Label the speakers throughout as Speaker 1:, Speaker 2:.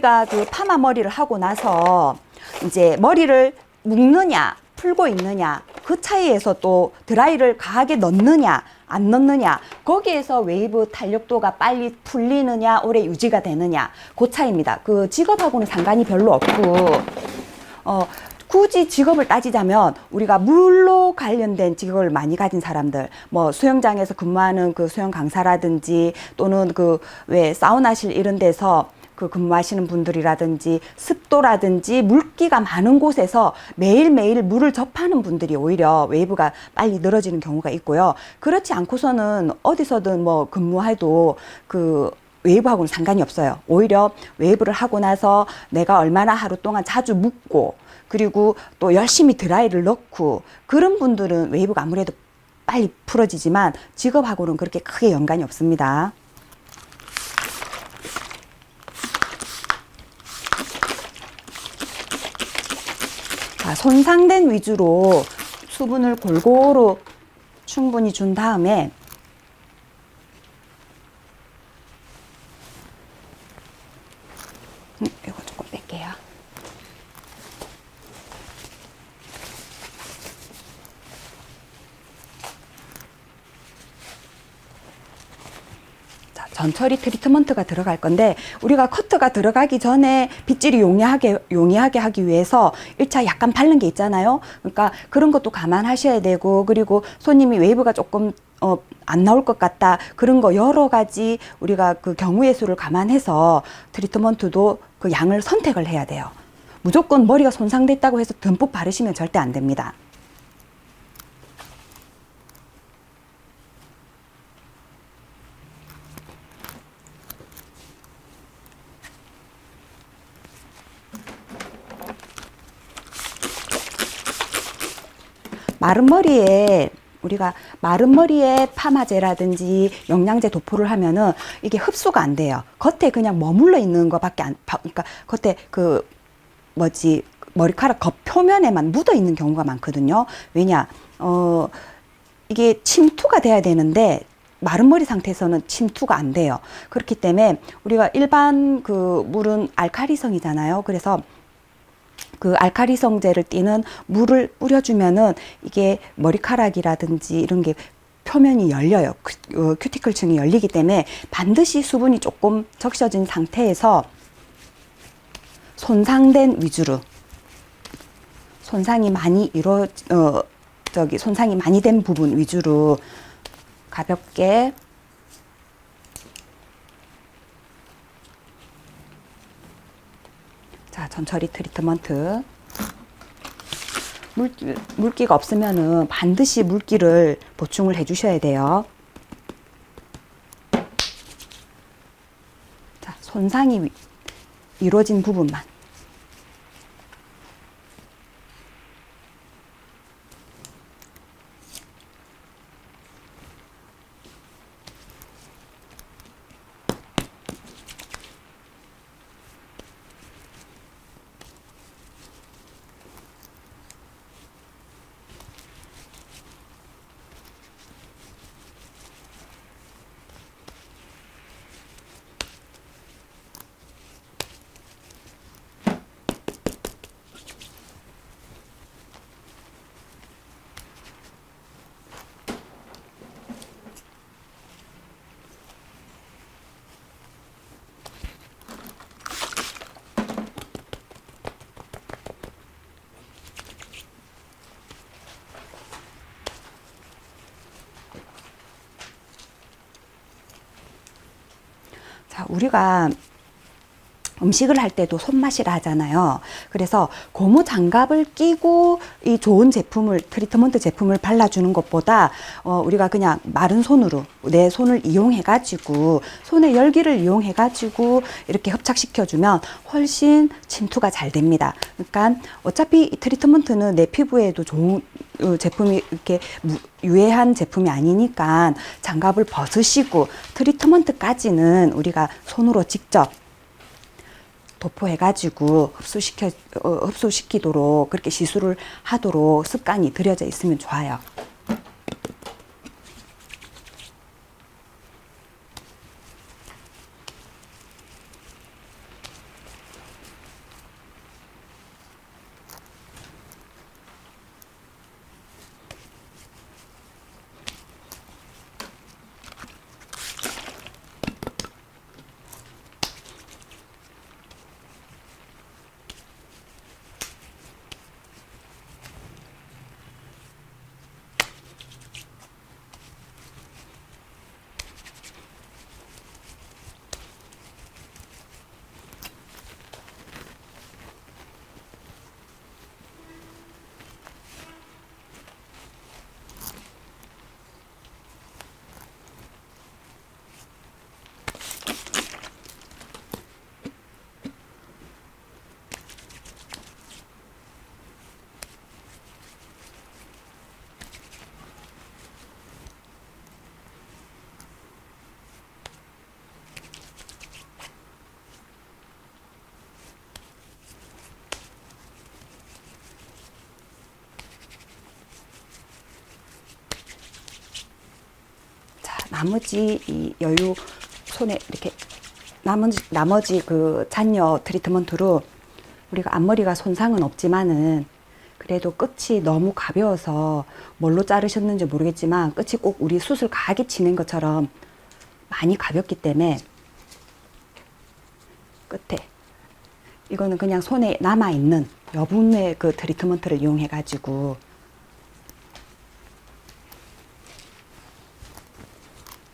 Speaker 1: 우리가 그 파마 머리를 하고 나서 이제 머리를 묶느냐 풀고 있느냐 그 차이에서 또 드라이를 가하게 넣느냐 안 넣느냐 거기에서 웨이브 탄력도가 빨리 풀리느냐 오래 유지가 되느냐 그 차이입니다. 그 직업하고는 상관이 별로 없고 굳이 직업을 따지자면 우리가 물로 관련된 직업을 많이 가진 사람들, 뭐 수영장에서 근무하는 그 수영 강사라든지 또는 그 왜 사우나실 이런 데서 그 근무하시는 분들이라든지 습도라든지 물기가 많은 곳에서 매일매일 물을 접하는 분들이 오히려 웨이브가 빨리 늘어지는 경우가 있고요. 그렇지 않고서는 어디서든 뭐 근무해도 그 웨이브하고는 상관이 없어요. 오히려 웨이브를 하고 나서 내가 얼마나 하루 동안 자주 묶고 그리고 또 열심히 드라이를 넣고 그런 분들은 웨이브가 아무래도 빨리 풀어지지만 직업하고는 그렇게 크게 연관이 없습니다. 자, 손상된 위주로 수분을 골고루 충분히 준 다음에 이거 조금 뺄게요. 자, 전처리 트리트먼트가 들어갈 건데 우리가 커트가 들어가기 전에 빗질이 용이하게 하기 위해서 1차 약간 바른 게 있잖아요. 그러니까 그런 것도 감안하셔야 되고 그리고 손님이 웨이브가 조금 안 나올 것 같다. 그런 거 여러 가지 우리가 그 경우의 수를 감안해서 트리트먼트도 그 양을 선택을 해야 돼요. 무조건 머리가 손상됐다고 해서 듬뿍 바르시면 절대 안 됩니다. 마른 머리에 우리가 마른 머리에 파마제라든지 영양제 도포를 하면은 이게 흡수가 안 돼요. 겉에 그냥 머물러 있는 것밖에 그러니까 겉에 그 뭐지 머리카락 겉표면에만 묻어 있는 경우가 많거든요. 왜냐 이게 침투가 돼야 되는데 마른 머리 상태에서는 침투가 안 돼요. 그렇기 때문에 우리가 일반 그 물은 알칼리성이잖아요. 그래서 그 알칼리성제를 띠는 물을 뿌려주면은 이게 머리카락이라든지 이런 게 표면이 열려요. 큐티클층이 열리기 때문에 반드시 수분이 조금 적셔진 상태에서 손상된 위주로 손상이 많이 손상이 많이 된 부분 위주로 가볍게 자, 전처리 트리트먼트. 물기가 없으면은 반드시 물기를 보충을 해 주셔야 돼요. 자, 손상이 이루어진 부분만. 자, 우리가 음식을 할 때도 손맛이라 하잖아요. 그래서 고무 장갑을 끼고 이 좋은 제품을 트리트먼트 제품을 발라주는 것보다 우리가 그냥 마른 손으로 내 손을 이용해 가지고 손의 열기를 이용해 가지고 이렇게 흡착시켜 주면 훨씬 침투가 잘 됩니다. 그러니까 어차피 이 트리트먼트는 내 피부에도 좋은 제품이 이렇게 유해한 제품이 아니니까 장갑을 벗으시고 트리트먼트까지는 우리가 손으로 직접 도포해가지고 흡수시키도록 그렇게 시술을 하도록 습관이 들여져 있으면 좋아요. 나머지 이 여유 손에 이렇게 나머지 그 잔여 트리트먼트로 우리가 앞머리가 손상은 없지만은 그래도 끝이 너무 가벼워서 뭘로 자르셨는지 모르겠지만 끝이 꼭 우리 수술 가게 치는 것처럼 많이 가볍기 때문에 끝에 이거는 그냥 손에 남아있는 여분의 그 트리트먼트를 이용해 가지고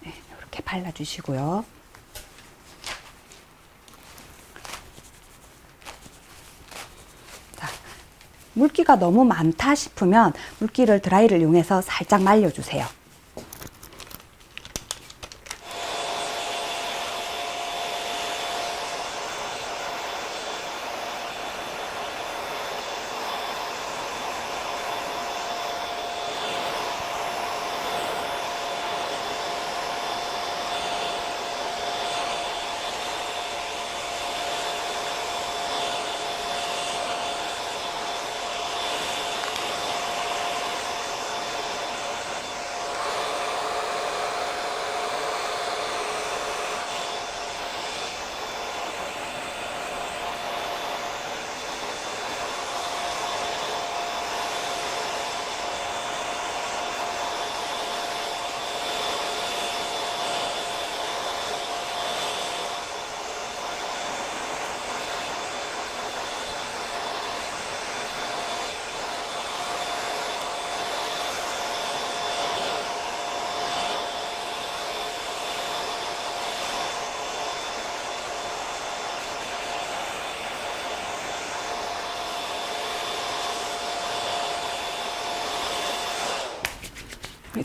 Speaker 1: 네, 이렇게 발라주시고요. 자, 물기가 너무 많다 싶으면 물기를 드라이를 이용해서 살짝 말려주세요.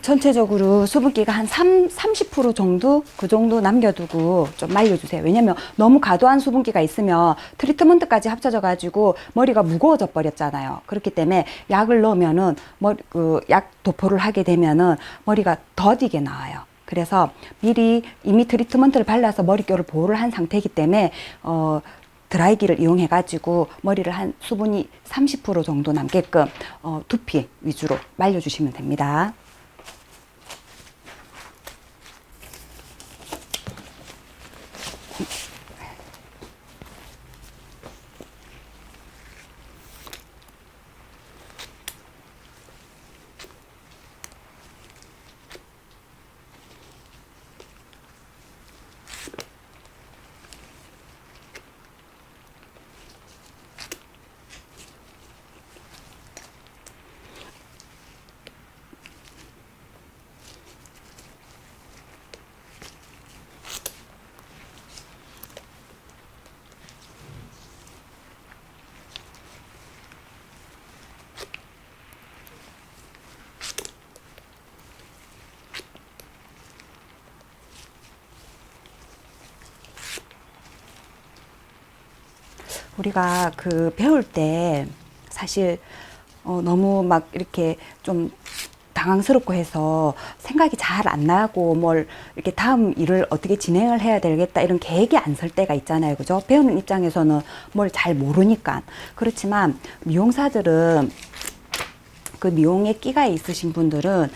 Speaker 1: 전체적으로 수분기가 한 30% 정도 그 정도 남겨두고 좀 말려주세요. 왜냐면 너무 과도한 수분기가 있으면 트리트먼트까지 합쳐져 가지고 머리가 무거워져 버렸잖아요. 그렇기 때문에 약을 넣으면은 약 도포를 하게 되면은 머리가 더디게 나와요. 그래서 미리 이미 트리트먼트를 발라서 머릿결을 보호를 한 상태이기 때문에 드라이기를 이용해 가지고 머리를 한 수분이 30% 정도 남게끔 두피 위주로 말려주시면 됩니다. 우리가 배울 때 사실 너무 막 이렇게 좀 당황스럽고 해서 생각이 잘 안 나고 뭘 이렇게 다음 일을 어떻게 진행을 해야 되겠다 이런 계획이 안 설 때가 있잖아요. 그죠? 배우는 입장에서는 뭘 잘 모르니까. 그렇지만 미용사들은 그 미용에 끼가 있으신 분들은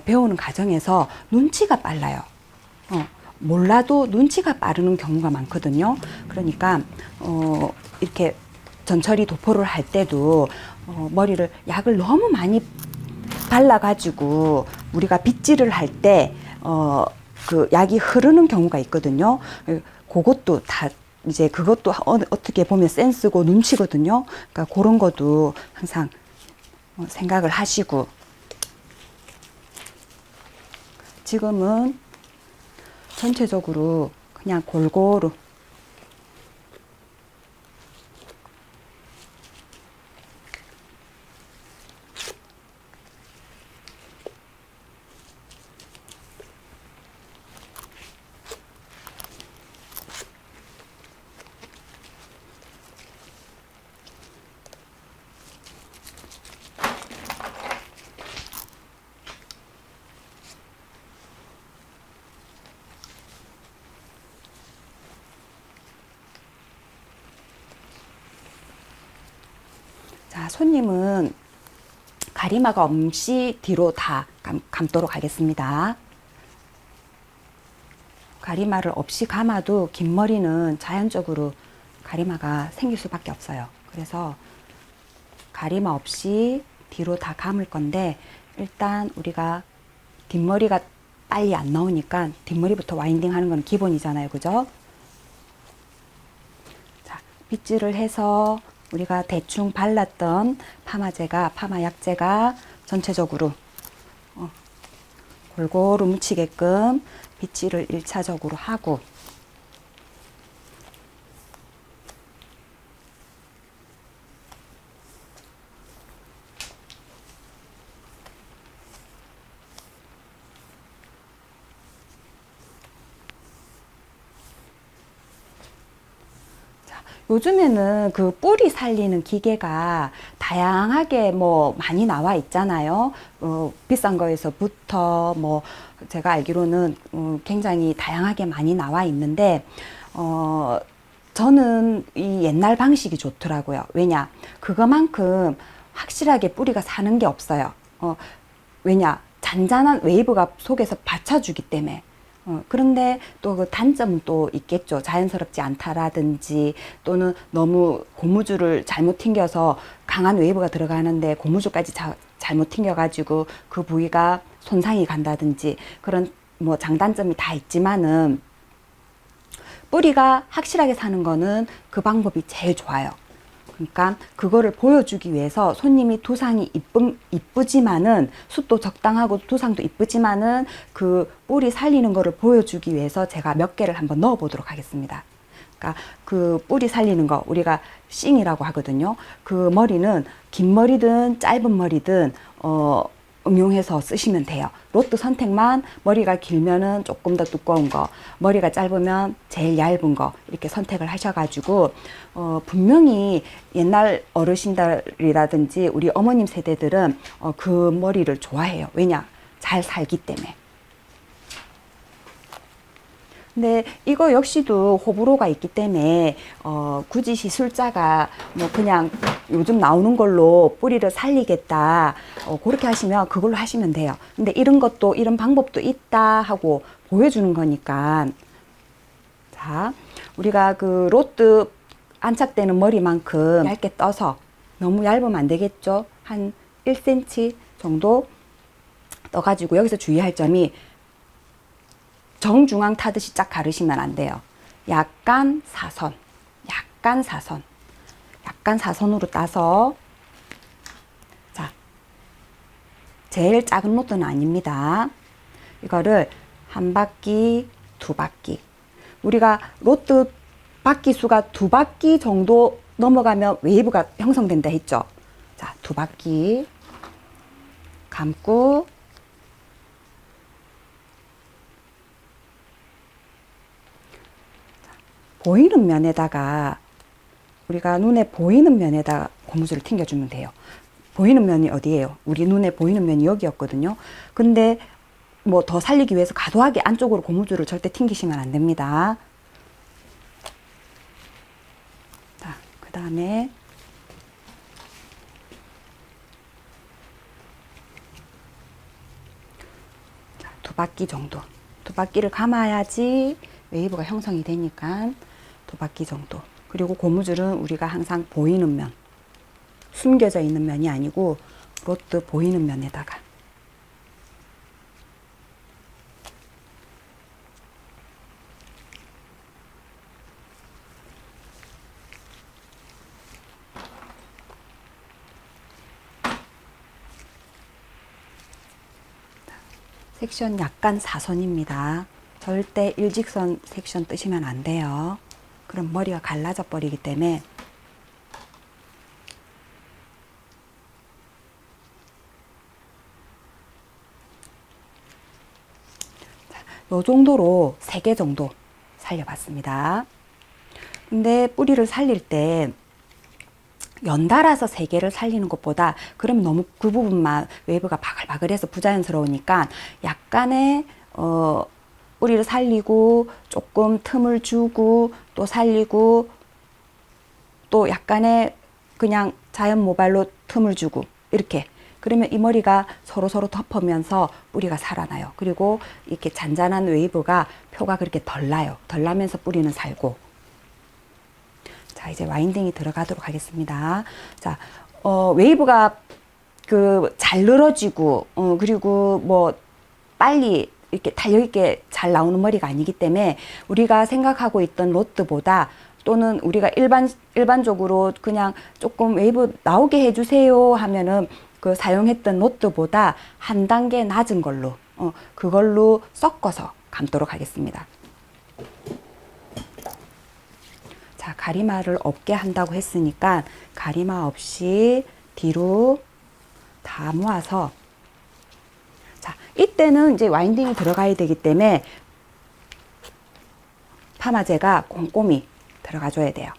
Speaker 1: 배우는 과정에서 눈치가 빨라요. 몰라도 눈치가 빠르는 경우가 많거든요. 그러니까 이렇게 전처리 도포를 할 때도 머리를 약을 너무 많이 발라가지고 우리가 빗질을 할 때 그 약이 흐르는 경우가 있거든요. 그것도 다 이제 그것도 어떻게 보면 센스고 눈치거든요. 그러니까 그런 것도 항상 생각을 하시고 지금은 전체적으로 그냥 골고루 자, 손님은 가리마가 없이 뒤로 다 감도록 하겠습니다. 가리마를 없이 감아도 긴 머리는 자연적으로 가리마가 생길 수밖에 없어요. 그래서 가리마 없이 뒤로 다 감을 건데, 일단 우리가 뒷머리가 빨리 안 나오니까 뒷머리부터 와인딩 하는 건 기본이잖아요. 그죠? 자, 빗질을 해서 우리가 대충 발랐던 파마 약재가 전체적으로 골고루 묻히게끔 빗질을 1차적으로 하고, 요즘에는 그 뿌리 살리는 기계가 다양하게 뭐 많이 나와 있잖아요. 비싼 거에서부터 뭐 제가 알기로는 굉장히 다양하게 많이 나와 있는데, 저는 이 옛날 방식이 좋더라고요. 왜냐? 그거만큼 확실하게 뿌리가 사는 게 없어요. 왜냐? 잔잔한 웨이브가 속에서 받쳐주기 때문에. 그런데 또 그 단점은 또 있겠죠. 자연스럽지 않다라든지, 또는 너무 고무줄을 잘못 튕겨서 강한 웨이브가 들어가는데 고무줄까지 잘못 튕겨가지고 그 부위가 손상이 간다든지, 그런 뭐 장단점이 다 있지만은 뿌리가 확실하게 사는 거는 그 방법이 제일 좋아요. 그러니까 그거를 보여주기 위해서 손님이 두상이 이쁘지만은, 숱도 적당하고 두상도 이쁘지만은 그 뿌리 살리는 거를 보여주기 위해서 제가 몇 개를 한번 넣어 보도록 하겠습니다. 그러니까 그 뿌리 살리는 거 우리가 싱이라고 하거든요. 그 머리는 긴 머리든 짧은 머리든 응용해서 쓰시면 돼요. 로트 선택만, 머리가 길면은 조금 더 두꺼운 거, 머리가 짧으면 제일 얇은 거, 이렇게 선택을 하셔가지고 분명히 옛날 어르신들이라든지 우리 어머님 세대들은 그 머리를 좋아해요. 왜냐? 잘 살기 때문에. 근데 이거 역시도 호불호가 있기 때문에 굳이 시술자가 뭐 그냥 요즘 나오는 걸로 뿌리를 살리겠다, 그렇게 하시면 그걸로 하시면 돼요. 근데 이런 것도, 이런 방법도 있다 하고 보여주는 거니까. 자, 우리가 그 로트 안착되는 머리만큼 얇게 떠서, 너무 얇으면 안 되겠죠. 한 1cm 정도 떠가지고, 여기서 주의할 점이 정중앙 타듯이 쫙 가르시면 안 돼요. 약간 사선으로 따서, 자, 제일 작은 로트는 아닙니다. 이거를 한 바퀴, 두 바퀴. 우리가 로트 바퀴 수가 두 바퀴 정도 넘어가면 웨이브가 형성된다 했죠. 자, 두 바퀴 감고, 보이는 면에다가, 우리가 눈에 보이는 면에다가 고무줄을 튕겨주면 돼요. 보이는 면이 어디예요? 우리 눈에 보이는 면이 여기였거든요. 근데 뭐 더 살리기 위해서 과도하게 안쪽으로 고무줄을 절대 튕기시면 안 됩니다. 자, 그 다음에 두 바퀴 정도. 두 바퀴를 감아야지 웨이브가 형성이 되니까 두 바퀴 정도. 그리고 고무줄은 우리가 항상 보이는 면, 숨겨져 있는 면이 아니고 로트 보이는 면에다가. 섹션 약간 사선입니다. 절대 일직선 섹션 뜨시면 안 돼요. 그럼 머리가 갈라져 버리기 때문에. 요 정도로 3개 정도 살려봤습니다. 근데 뿌리를 살릴 때 연달아서 3개를 살리는 것보다, 그러면 너무 그 부분만 웨이브가 바글바글해서 부자연스러우니까 약간의 뿌리를 살리고 조금 틈을 주고 또 살리고, 또 약간의 그냥 자연 모발로 틈을 주고, 이렇게. 그러면 이 머리가 서로서로 덮으면서 뿌리가 살아나요. 그리고 이렇게 잔잔한 웨이브가 표가 그렇게 덜 나요. 덜 나면서 뿌리는 살고. 자, 이제 와인딩이 들어가도록 하겠습니다. 자, 웨이브가 잘 늘어지고, 그리고 뭐 빨리 이렇게 탄력 있게 잘 나오는 머리가 아니기 때문에 우리가 생각하고 있던 로트보다 또는 우리가 일반적으로 그냥 조금 웨이브 나오게 해주세요 하면은 그 사용했던 로트보다 한 단계 낮은 걸로, 그걸로 섞어서 감도록 하겠습니다. 자, 가리마를 없게 한다고 했으니까 가리마 없이 뒤로 다 모아서, 자, 이때는 이제 와인딩이 들어가야 되기 때문에 파마제가 꼼꼼히 들어가 줘야 돼요.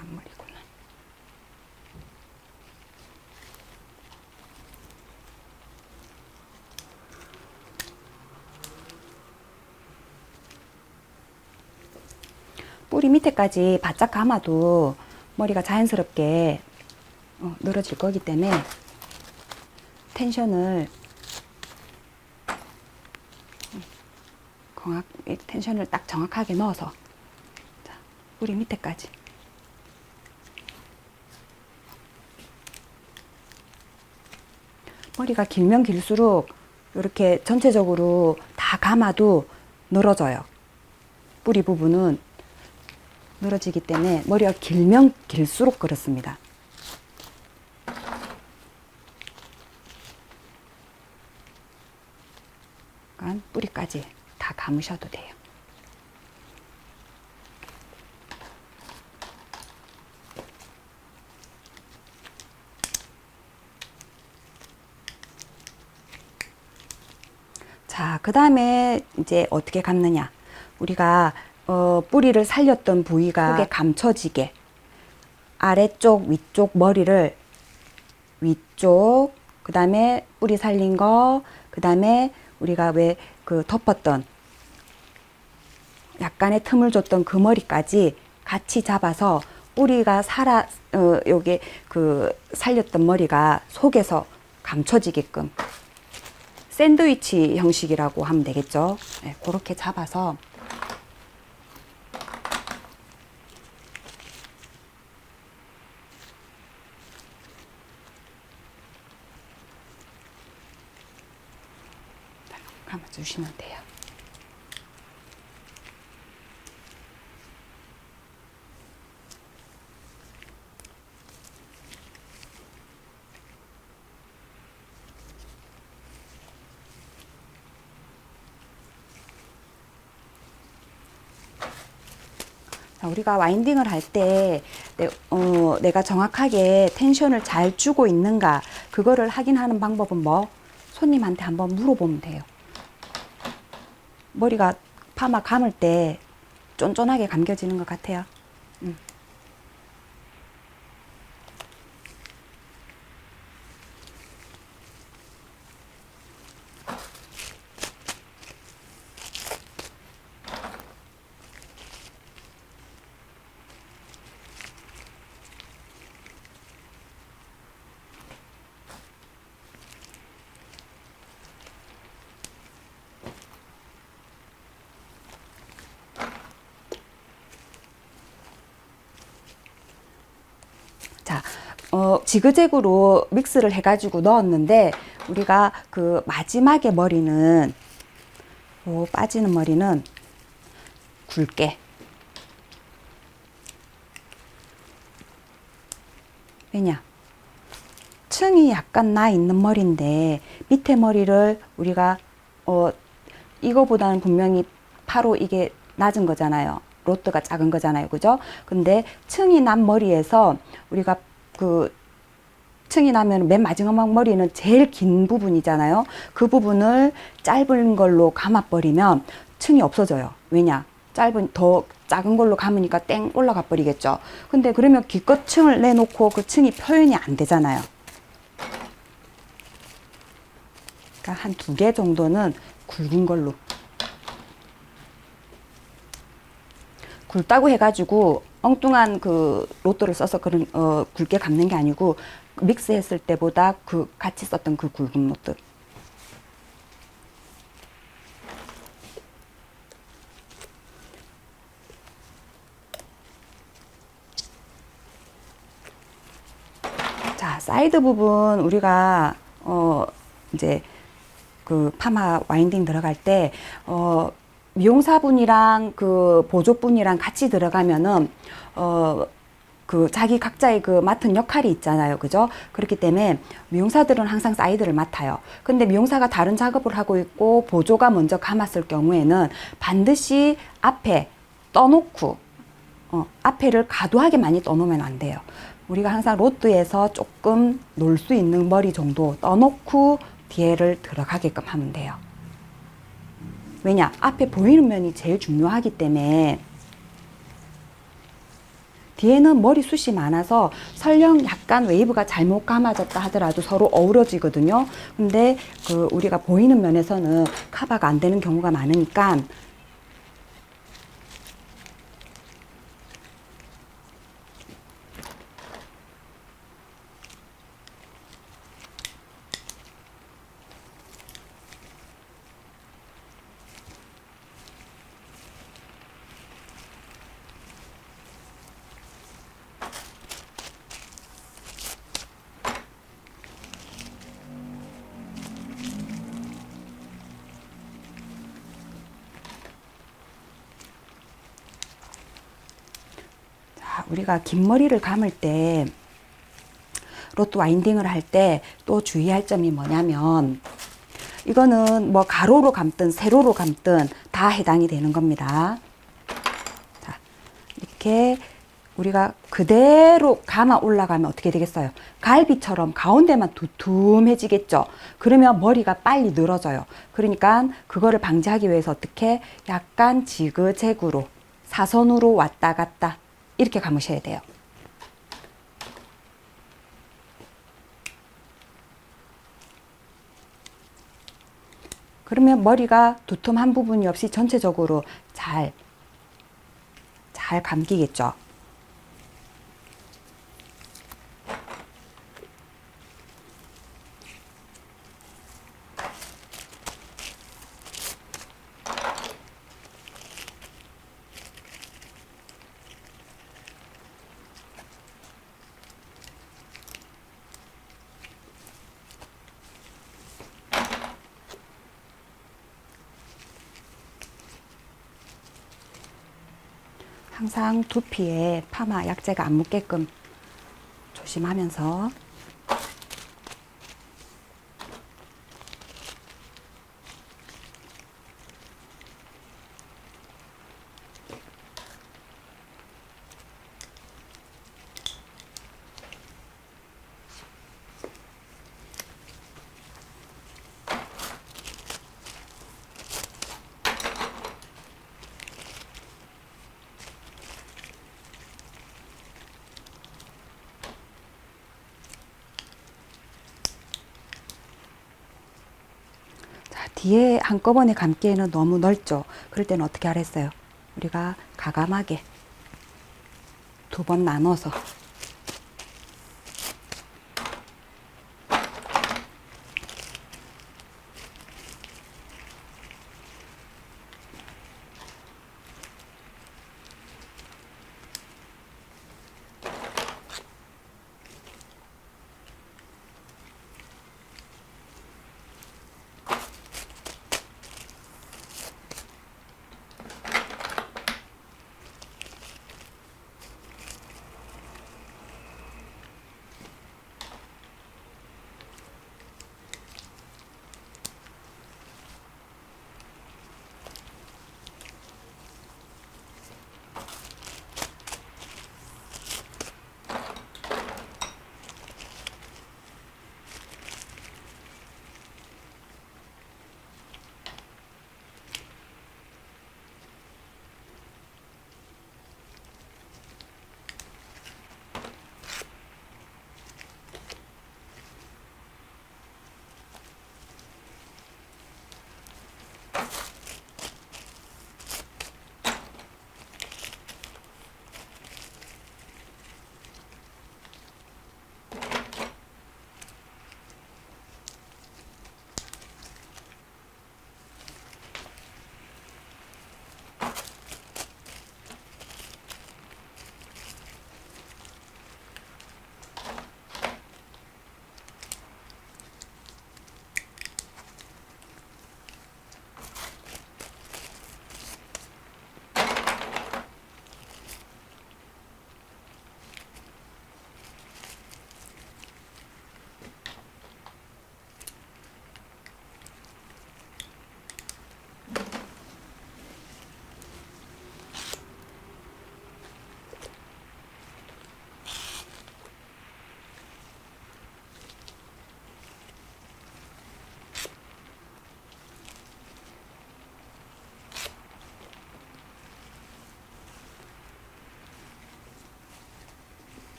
Speaker 1: 앞머리구나. 뿌리 밑에까지 바짝 감아도 머리가 자연스럽게 늘어질 거기 때문에 텐션을 딱 정확하게 넣어서, 자, 뿌리 밑에까지. 머리가 길면 길수록 이렇게 전체적으로 다 감아도 늘어져요. 뿌리 부분은 늘어지기 때문에 머리가 길면 길수록 그렇습니다. 그러니까 뿌리까지 다 감으셔도 돼요. 자, 그 다음에 이제 어떻게 감느냐. 우리가 뿌리를 살렸던 부위가 크게 감춰지게 아래쪽, 위쪽 머리를 위쪽, 그 다음에 뿌리 살린 거, 그 다음에 우리가 왜 덮었던 약간의 틈을 줬던 그 머리까지 같이 잡아서 뿌리가 요게 살렸던 머리가 속에서 감춰지게끔 샌드위치 형식이라고 하면 되겠죠. 네, 그렇게 잡아서 감아주시면 돼요. 자, 우리가 와인딩을 할 때 내가 정확하게 텐션을 잘 주고 있는가, 그거를 확인하는 방법은 손님한테 한번 물어보면 돼요. 머리가 파마 감을 때 쫀쫀하게 감겨지는 것 같아요. 자, 지그재그로 믹스를 해가지고 넣었는데, 우리가 마지막에 머리는, 빠지는 머리는 굵게. 왜냐? 층이 약간 나 있는 머리인데, 밑에 머리를 우리가, 이거보다는 분명히 바로 이게 낮은 거잖아요. 로트가 작은 거잖아요. 그죠? 근데 층이 난 머리에서 우리가 그 층이 나면 맨 마지막 머리는 제일 긴 부분이잖아요. 그 부분을 짧은 걸로 감아버리면 층이 없어져요. 왜냐? 더 작은 걸로 감으니까 땡 올라가 버리겠죠. 근데 그러면 기껏 층을 내놓고 그 층이 표현이 안 되잖아요. 그러니까 한 2개 정도는 굵은 걸로. 굵다고 해가지고 엉뚱한 그 로또를 써서 그런 굵게 감는 게 아니고 믹스했을 때보다 그 같이 썼던 그 굵은 로또. 자, 사이드 부분 우리가 이제 그 파마 와인딩 들어갈 때 미용사분이랑 그 보조분이랑 같이 들어가면은 그 자기 각자의 그 맡은 역할이 있잖아요. 그죠? 그렇기 때문에 미용사들은 항상 사이드를 맡아요. 근데 미용사가 다른 작업을 하고 있고 보조가 먼저 감았을 경우에는 반드시 앞에 떠놓고 앞에를 과도하게 많이 떠놓으면 안 돼요. 우리가 항상 로트에서 조금 놀 수 있는 머리 정도 떠놓고 뒤에를 들어가게끔 하면 돼요. 왜냐? 앞에 보이는 면이 제일 중요하기 때문에 뒤에는 머리숱이 많아서 설령 약간 웨이브가 잘못 감아졌다 하더라도 서로 어우러지거든요. 근데 그 우리가 보이는 면에서는 커버가 안 되는 경우가 많으니까 우리가 긴 머리를 감을 때 로또 와인딩을 할 때 또 주의할 점이 뭐냐면 이거는 뭐 가로로 감든 세로로 감든 다 해당이 되는 겁니다. 자, 이렇게 우리가 그대로 감아 올라가면 어떻게 되겠어요? 갈비처럼 가운데만 두툼해지겠죠. 그러면 머리가 빨리 늘어져요. 그러니까 그거를 방지하기 위해서 어떻게 약간 지그재그로 사선으로 왔다 갔다 이렇게 감으셔야 돼요. 그러면 머리가 두툼한 부분이 없이 전체적으로 잘 감기겠죠. 항상 두피에 파마 약재가 안 묻게끔 조심하면서 뒤에 한꺼번에 감기에는 너무 넓죠. 그럴 때는 어떻게 하랬어요? 우리가 가감하게 2번 나눠서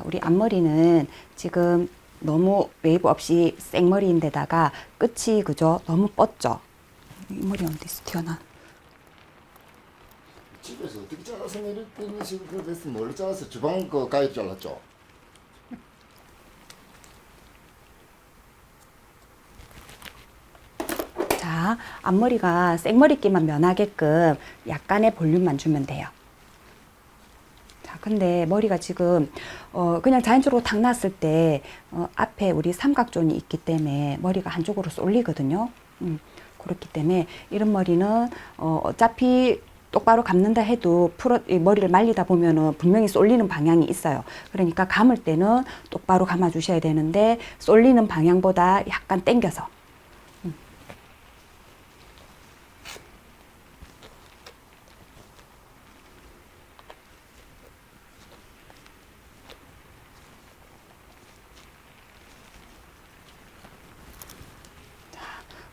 Speaker 1: 우리 앞머리는 지금 너무 웨이브 없이 생머리인데다가 끝이 그죠? 너무 뻗죠? 이 머리 어디서 튀어나?
Speaker 2: 집에서 어떻게 잘라서 이런 식으로 됐으면 뭘로 잘라서 주방 거 가위 잘랐죠?
Speaker 1: 자, 앞머리가 생머리끼만 면하게끔 약간의 볼륨만 주면 돼요. 자, 근데 머리가 지금 그냥 자연적으로 탁 났을 때 앞에 우리 삼각존이 있기 때문에 머리가 한쪽으로 쏠리거든요. 그렇기 때문에 이런 머리는 어차피 똑바로 감는다 해도 이 머리를 말리다 보면은 분명히 쏠리는 방향이 있어요. 그러니까 감을 때는 똑바로 감아 주셔야 되는데 쏠리는 방향보다 약간 당겨서.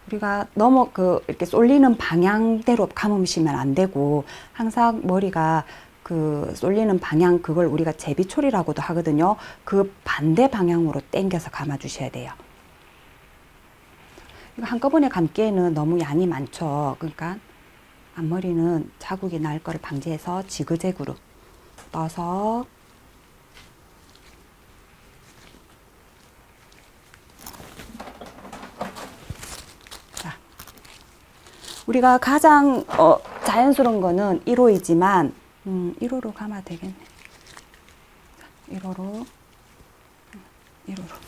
Speaker 1: 우리가 너무 이렇게 쏠리는 방향대로 감으시면 안 되고, 항상 머리가 쏠리는 방향, 그걸 우리가 제비초리라고도 하거든요. 그 반대 방향으로 당겨서 감아 주셔야 돼요. 이거 한꺼번에 감기에는 너무 양이 많죠. 그러니까 앞머리는 자국이 날 거를 방지해서 지그재그로 떠서 우리가 가장 자연스러운 거는 1호이지만 1호로 감아 되겠네. 1호로 1호로.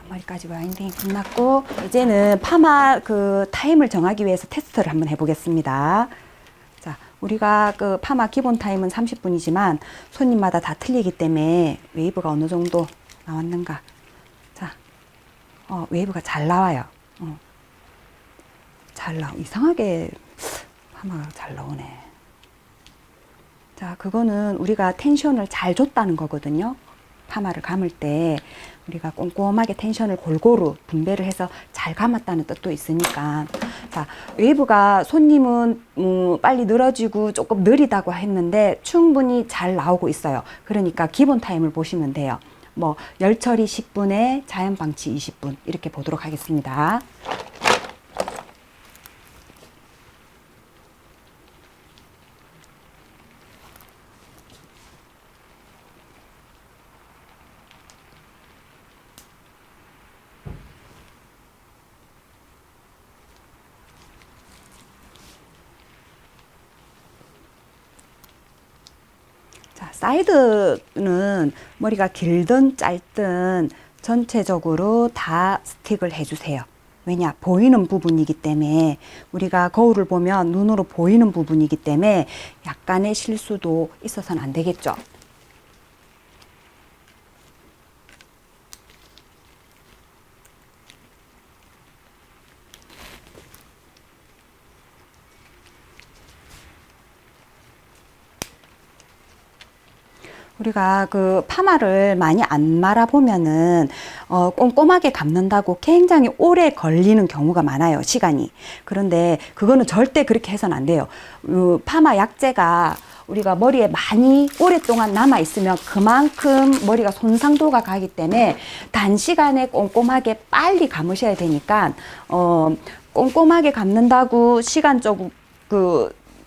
Speaker 1: 머리까지 와인딩이 끝났고, 이제는 파마 타임을 정하기 위해서 테스트를 한번 해보겠습니다. 자, 우리가 파마 기본 타임은 30분이지만 손님마다 다 틀리기 때문에 웨이브가 어느 정도 나왔는가. 자, 웨이브가 잘 나와요. 잘 이상하게 파마가 잘 나오네. 자, 그거는 우리가 텐션을 잘 줬다는 거거든요. 파마를 감을 때 우리가 꼼꼼하게 텐션을 골고루 분배를 해서 잘 감았다는 뜻도 있으니까. 자, 웨이브가 손님은 빨리 늘어지고 조금 느리다고 했는데 충분히 잘 나오고 있어요. 그러니까 기본 타임을 보시면 돼요. 뭐 열처리 10분에 자연 방치 20분 이렇게 보도록 하겠습니다. 자, 사이드는 머리가 길든 짧든 전체적으로 다 스틱을 해주세요. 왜냐? 보이는 부분이기 때문에, 우리가 거울을 보면 눈으로 보이는 부분이기 때문에 약간의 실수도 있어서는 안 되겠죠. 우리가 파마를 많이 안 말아보면은, 꼼꼼하게 감는다고 굉장히 오래 걸리는 경우가 많아요, 시간이. 그런데 그거는 절대 그렇게 해서는 안 돼요. 파마 약재가 우리가 머리에 많이 오랫동안 남아있으면 그만큼 머리가 손상도가 가기 때문에 단시간에 꼼꼼하게 빨리 감으셔야 되니까, 꼼꼼하게 감는다고 시간적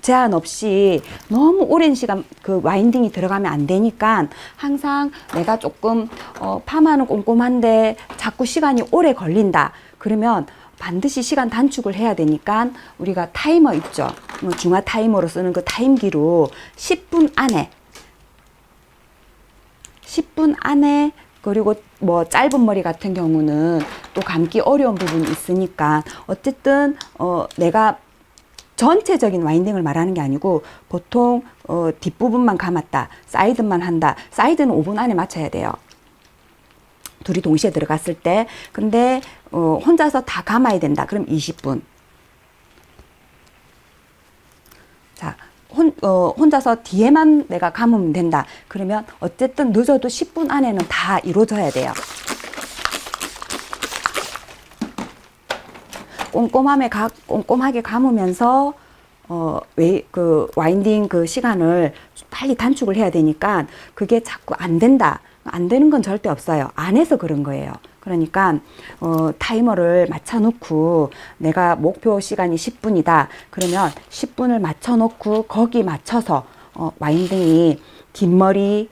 Speaker 1: 제한 없이 너무 오랜 시간 와인딩이 들어가면 안 되니까, 항상 내가 조금 파마는 꼼꼼한데 자꾸 시간이 오래 걸린다 그러면 반드시 시간 단축을 해야 되니까, 우리가 타이머 있죠, 중화 타이머로 쓰는 그 타임기로 10분 안에 그리고 뭐 짧은 머리 같은 경우는 또 감기 어려운 부분이 있으니까, 어쨌든 내가 전체적인 와인딩을 말하는 게 아니고 보통 뒷부분만 감았다, 사이드만 한다. 사이드는 5분 안에 맞춰야 돼요. 둘이 동시에 들어갔을 때. 근데 혼자서 다 감아야 된다. 그럼 20분. 자, 혼자서 뒤에만 내가 감으면 된다. 그러면 어쨌든 늦어도 10분 안에는 다 이루어져야 돼요. 꼼꼼하게 감으면서 그 와인딩 그 시간을 빨리 단축을 해야 되니까 그게 자꾸 안 된다. 안 되는 건 절대 없어요. 안 해서 그런 거예요. 그러니까 타이머를 맞춰 놓고 내가 목표 시간이 10분이다. 그러면 10분을 맞춰 놓고 거기 맞춰서 와인딩이 긴 머리,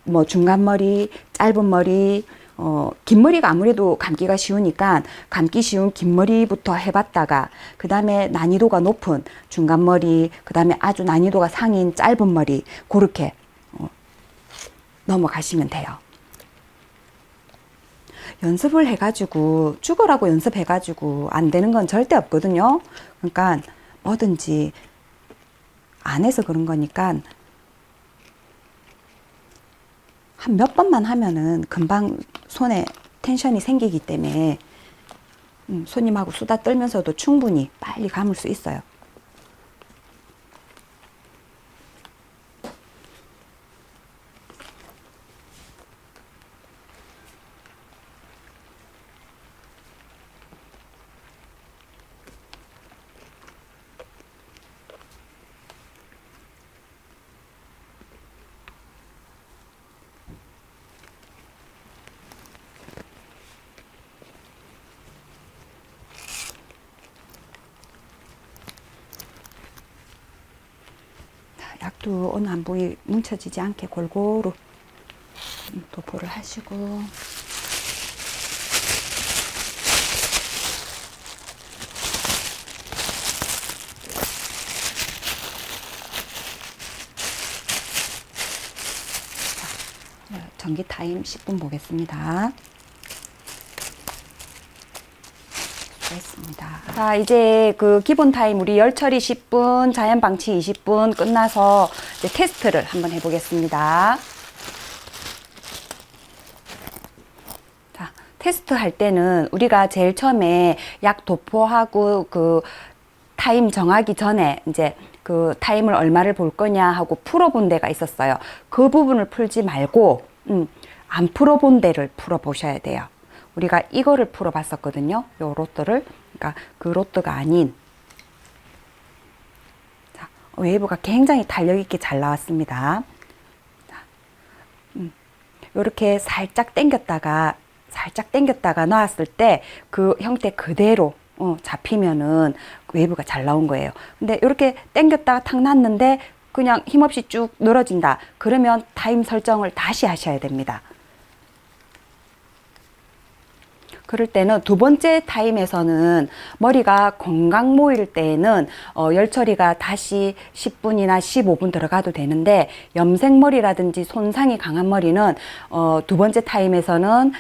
Speaker 1: 뭐 중간 머리, 짧은 머리, 긴 머리가 아무래도 감기가 쉬우니까 감기 쉬운 긴 머리부터 해봤다가 그 다음에 난이도가 높은 중간 머리, 그 다음에 아주 난이도가 상인 짧은 머리 그렇게 넘어가시면 돼요. 연습을 해가지고 죽으라고 연습해가지고 안 되는 건 절대 없거든요. 그러니까 뭐든지 안 해서 그런 거니까 한 몇 번만 하면은 금방 손에 텐션이 생기기 때문에 손님하고 수다 떨면서도 충분히 빨리 감을 수 있어요. 약도 어느 한 부위 뭉쳐지지 않게 골고루 도포를 하시고 전기 타임 10분 보겠습니다. 됐습니다. 자, 이제 그 기본 타임 우리 열 처리 10분, 자연 방치 20분 끝나서 이제 테스트를 한번 해보겠습니다. 자, 테스트 할 때는 우리가 제일 처음에 약 도포하고 그 타임 정하기 전에 이제 그 타임을 얼마를 볼 거냐 하고 풀어본 데가 있었어요. 그 부분을 풀지 말고 안 풀어본 데를 풀어보셔야 돼요. 우리가 이거를 풀어봤었거든요. 요 로또를. 그러니까 그 로또가 아닌. 자, 웨이브가 굉장히 탄력있게 잘 나왔습니다. 자, 요렇게 살짝 당겼다가 놨을 때 그 형태 그대로 잡히면은 웨이브가 잘 나온 거예요. 근데 이렇게 당겼다가 탁 놨는데 그냥 힘없이 쭉 늘어진다. 그러면 타임 설정을 다시 하셔야 됩니다. 그럴 때는 두 번째 타임에서는 머리가 건강 모일 때에는 열 처리가 다시 10분이나 15분 들어가도 되는데 염색머리라든지 손상이 강한 머리는 두 번째 타임에서는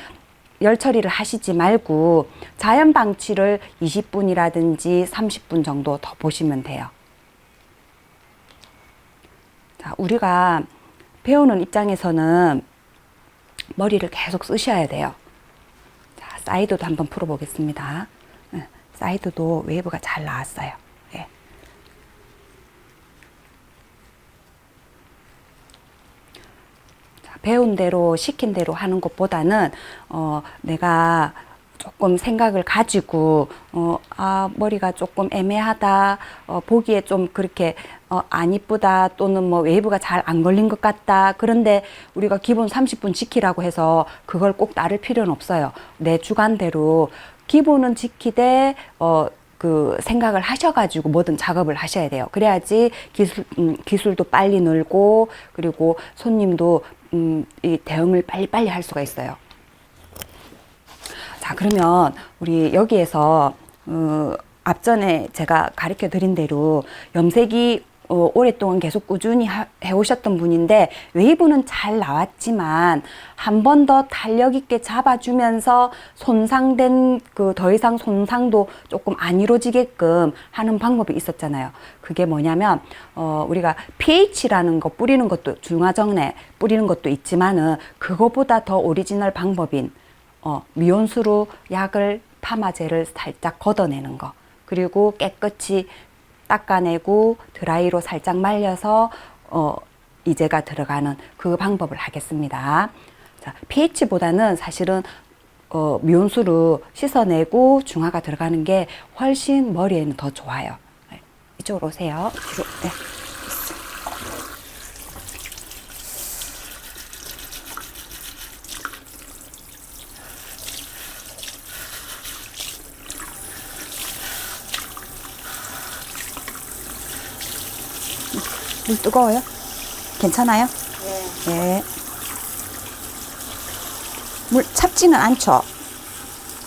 Speaker 1: 열 처리를 하시지 말고 자연 방치를 20분이라든지 30분 정도 더 보시면 돼요. 자, 우리가 배우는 입장에서는 머리를 계속 쓰셔야 돼요. 자, 사이드도 한번 풀어보겠습니다. 사이드도 웨이브가 잘 나왔어요. 예. 자, 배운 대로 시킨 대로 하는 것보다는 내가 조금 생각을 가지고 머리가 조금 애매하다, 보기에 좀 그렇게 안 이쁘다, 또는 뭐 웨이브가 잘 안 걸린 것 같다. 그런데 우리가 기본 30분 지키라고 해서 그걸 꼭 따를 필요는 없어요. 내 주관대로 기본은 지키되 그 생각을 하셔가지고 뭐든 작업을 하셔야 돼요. 그래야지 기술도 빨리 늘고, 그리고 손님도 이 대응을 빨리빨리 할 수가 있어요. 자, 그러면 우리 여기에서 앞전에 제가 가르쳐 드린 대로 염색이 오랫동안 계속 꾸준히 해오셨던 분인데 웨이브는 잘 나왔지만 한 번 더 탄력 있게 잡아주면서 손상된 더 이상 손상도 조금 안 이루어지게끔 하는 방법이 있었잖아요. 그게 뭐냐면 우리가 pH라는 거 뿌리는 것도 중화정례 뿌리는 것도 있지만은 그거보다 더 오리지널 방법인 미온수로 약을 파마제를 살짝 걷어내는 거, 그리고 깨끗이 닦아내고 드라이로 살짝 말려서 이제가 들어가는 그 방법을 하겠습니다. 자, pH보다는 사실은 미온수로 씻어내고 중화가 들어가는 게 훨씬 머리에는 더 좋아요. 네, 이쪽으로 오세요. 뒤로. 네. 물 뜨거워요? 괜찮아요?
Speaker 3: 네.
Speaker 1: 네. 물 찹지는 않죠?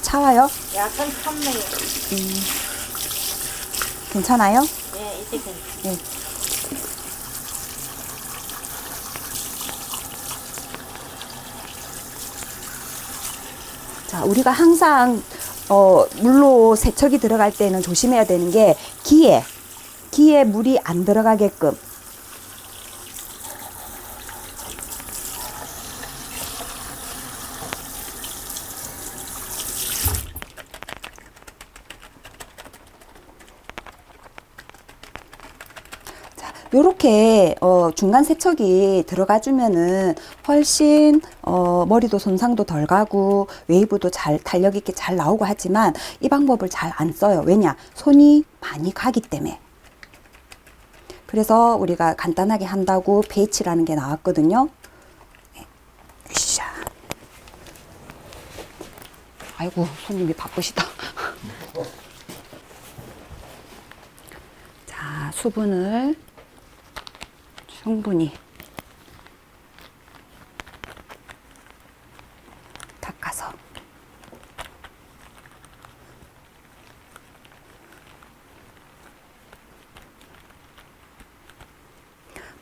Speaker 1: 차와요?
Speaker 3: 약간 탔네요.
Speaker 1: 괜찮아요?
Speaker 3: 네, 이제 괜찮아요.
Speaker 1: 네. 자, 우리가 항상 물로 세척이 들어갈 때는 조심해야 되는 게 기에 물이 안 들어가게끔. 요렇게 중간 세척이 들어가 주면은 훨씬 머리도 손상도 덜 가고 웨이브도 잘 탄력 있게 잘 나오고 하지만 이 방법을 잘 안 써요. 왜냐? 손이 많이 가기 때문에. 그래서 우리가 간단하게 한다고 pH라는 게 나왔거든요. 으쌰. 아이고, 손님이 바쁘시다. 자, 수분을 충분히 닦아서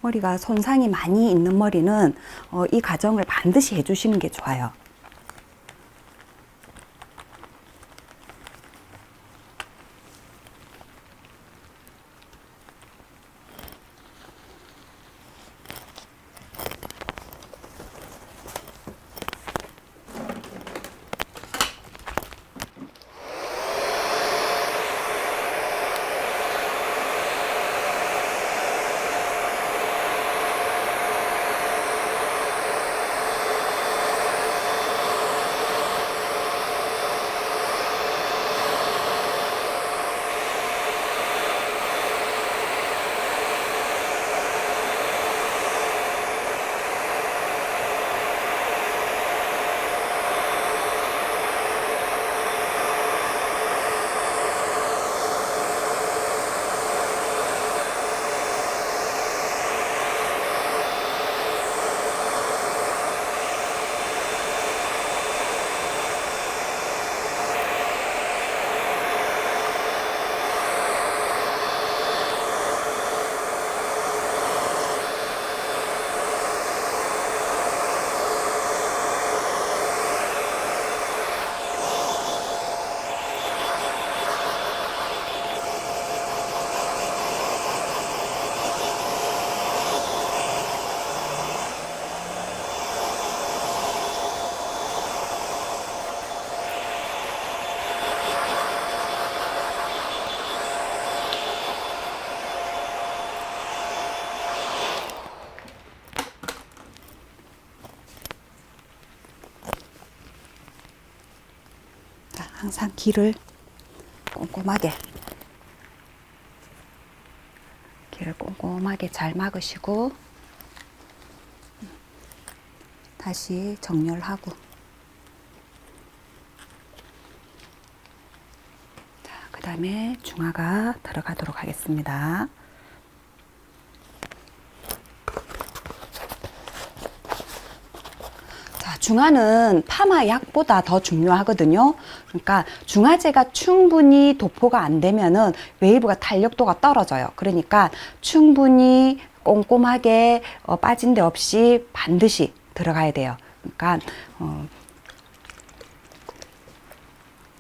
Speaker 1: 머리가 손상이 많이 있는 머리는 이 과정을 반드시 해주시는 게 좋아요. 항상 기를 꼼꼼하게 잘 막으시고 다시 정렬하고, 그 다음에 중화가 들어가도록 하겠습니다. 자, 중화는 파마 약보다 더 중요하거든요. 그러니까 중화제가 충분히 도포가 안 되면은 웨이브가 탄력도가 떨어져요. 그러니까 충분히 꼼꼼하게 빠진 데 없이 반드시 들어가야 돼요. 그러니까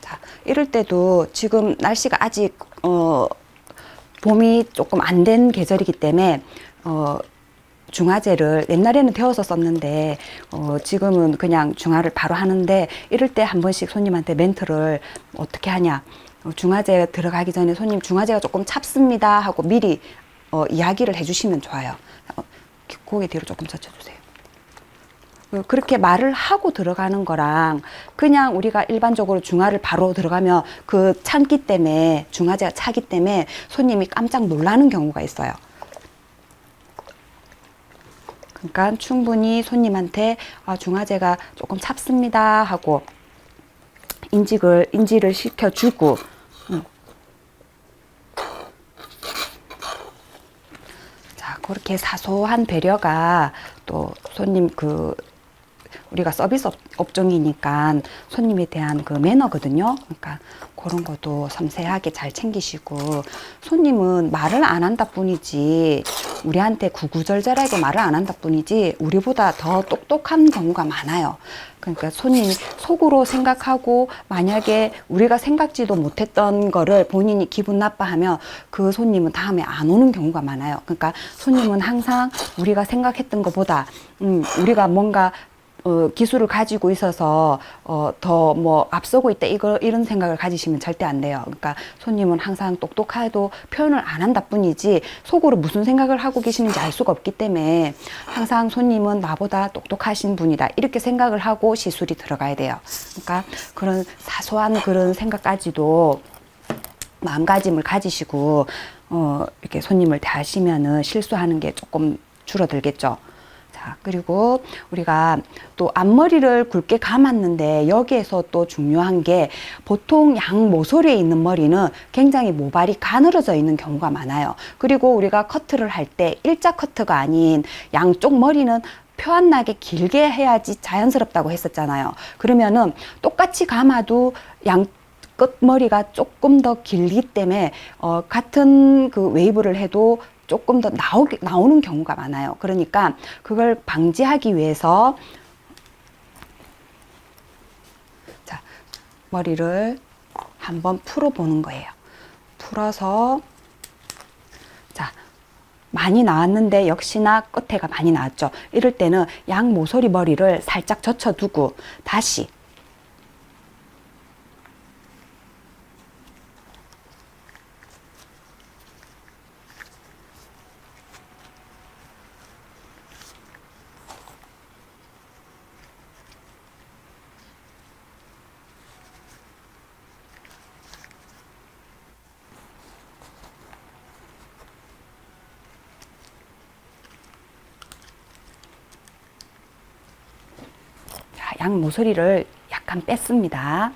Speaker 1: 자, 이럴 때도 지금 날씨가 아직 봄이 조금 안 된 계절이기 때문에 중화제를 옛날에는 데워서 썼는데 지금은 그냥 중화를 바로 하는데 이럴 때 한 번씩 손님한테 멘트를 어떻게 하냐, 중화제 들어가기 전에 손님 중화제가 조금 찹습니다 하고 미리 이야기를 해주시면 좋아요. 고개 뒤로 조금 젖혀주세요. 그렇게 말을 하고 들어가는 거랑 그냥 우리가 일반적으로 중화를 바로 들어가면 그 찬기 때문에, 중화제가 차기 때문에 손님이 깜짝 놀라는 경우가 있어요. 그러니까 충분히 손님한테 중화제가 조금 찹습니다 하고 인지를 시켜주고, 자, 그렇게 사소한 배려가 또 손님 우리가 서비스 업종이니까 손님에 대한 그 매너거든요. 그러니까 그런 것도 섬세하게 잘 챙기시고, 손님은 말을 안 한다 뿐이지, 우리한테 구구절절하게 말을 안 한다 뿐이지 우리보다 더 똑똑한 경우가 많아요. 그러니까 손님이 속으로 생각하고 만약에 우리가 생각지도 못했던 거를 본인이 기분 나빠하면 그 손님은 다음에 안 오는 경우가 많아요. 그러니까 손님은 항상 우리가 생각했던 것보다 우리가 뭔가 기술을 가지고 있어서 더 뭐 앞서고 있다 이런 생각을 가지시면 절대 안 돼요. 그러니까 손님은 항상 똑똑해도 표현을 안 한다 뿐이지 속으로 무슨 생각을 하고 계시는지 알 수가 없기 때문에 항상 손님은 나보다 똑똑하신 분이다 이렇게 생각을 하고 시술이 들어가야 돼요. 그러니까 그런 사소한 그런 생각까지도 마음가짐을 가지시고 이렇게 손님을 대하시면은 실수하는 게 조금 줄어들겠죠. 그리고 우리가 또 앞머리를 굵게 감았는데 여기에서 또 중요한 게, 보통 양 모서리에 있는 머리는 굉장히 모발이 가늘어져 있는 경우가 많아요. 그리고 우리가 커트를 할 때 일자 커트가 아닌 양쪽 머리는 표 안 나게 길게 해야지 자연스럽다고 했었잖아요. 그러면은 똑같이 감아도 양 끝머리가 조금 더 길기 때문에 같은 그 웨이브를 해도 조금 더 나오는 경우가 많아요. 그러니까 그걸 방지하기 위해서 자, 머리를 한번 풀어보는 거예요. 풀어서 자, 많이 나왔는데 역시나 끝에가 많이 나왔죠. 이럴 때는 양 모서리 머리를 살짝 젖혀두고 다시 양 모서리를 약간 뺐습니다.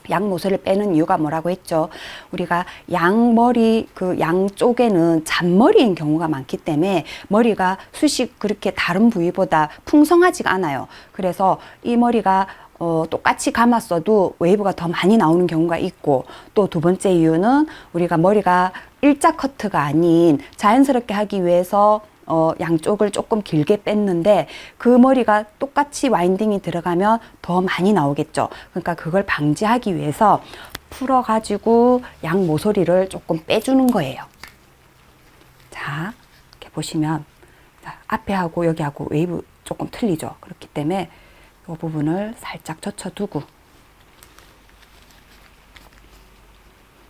Speaker 1: 양 모서리를 빼는 이유가 뭐라고 했죠? 우리가 양머리 그 양쪽에는 잔머리인 경우가 많기 때문에 머리가 숱이 그렇게 다른 부위보다 풍성하지가 않아요. 그래서 이 머리가 똑같이 감았어도 웨이브가 더 많이 나오는 경우가 있고, 또 두 번째 이유는 우리가 머리가 일자 커트가 아닌 자연스럽게 하기 위해서 양쪽을 조금 길게 뺐는데 그 머리가 똑같이 와인딩이 들어가면 더 많이 나오겠죠. 그러니까 그걸 방지하기 위해서 풀어가지고 양 모서리를 조금 빼주는 거예요. 자, 이렇게 보시면 앞에 하고 여기하고 웨이브 조금 틀리죠. 그렇기 때문에 이 부분을 살짝 젖혀두고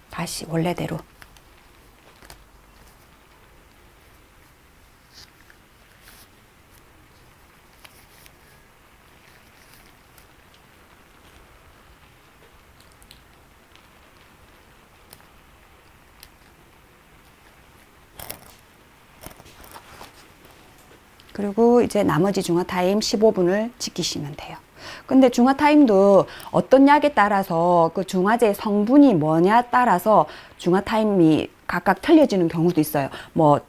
Speaker 1: 다시 원래대로 그리고 이제 나머지 중화 타임 15분을 지키시면 돼요. 근데 중화 타임도 어떤 약에 따라서 그 중화제 성분이 뭐냐에 따라서 중화 타임이 각각 틀려지는 경우도 있어요. 뭐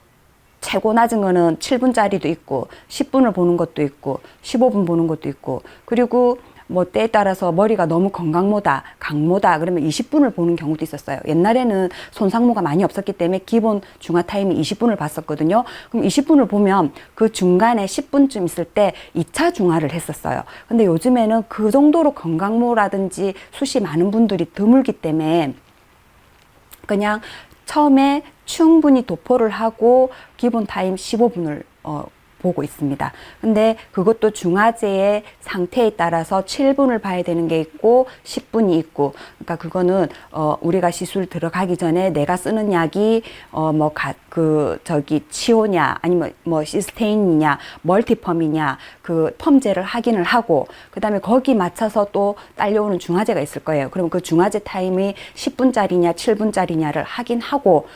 Speaker 1: 최고 낮은 거는 7분짜리도 있고 10분을 보는 것도 있고 15분 보는 것도 있고 그리고 뭐 때에 따라서 머리가 너무 건강모다, 강모다 그러면 20분을 보는 경우도 있었어요. 옛날에는 손상모가 많이 없었기 때문에 기본 중화 타임이 20분을 봤었거든요. 그럼 20분을 보면 그 중간에 10분쯤 있을 때 2차 중화를 했었어요. 근데 요즘에는 그 정도로 건강모라든지 숱이 많은 분들이 드물기 때문에 그냥 처음에 충분히 도포를 하고 기본 타임 15분을 보고 있습니다. 근데 그것도 중화제의 상태에 따라서 7분을 봐야 되는 게 있고 10분이 있고 그러니까 그거는 우리가 시술 들어가기 전에 내가 쓰는 약이 치오냐 아니면 뭐 시스테인이냐 멀티펌이냐 그 펌제를 확인을 하고 그다음에 거기 맞춰서 또 딸려오는 중화제가 있을 거예요. 그럼 그 중화제 타임이 10분짜리냐 7분짜리냐를 확인하고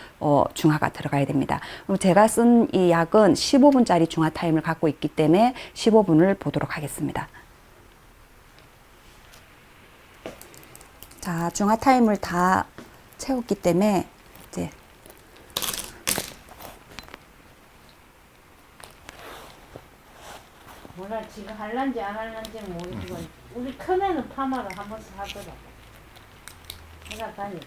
Speaker 1: 중화가 들어가야 됩니다. 그럼 제가 쓴 이 약은 15분짜리 중화 타임을 갖고 있기 때문에 15분을 보도록 하겠습니다. 자, 중화 타임을 다 채웠기 때문에 이제
Speaker 3: 뭐라 지금 할란지 안 할란지 모르지만 우리 큰애는 파마를 한 번씩 하더라. 내가 다니.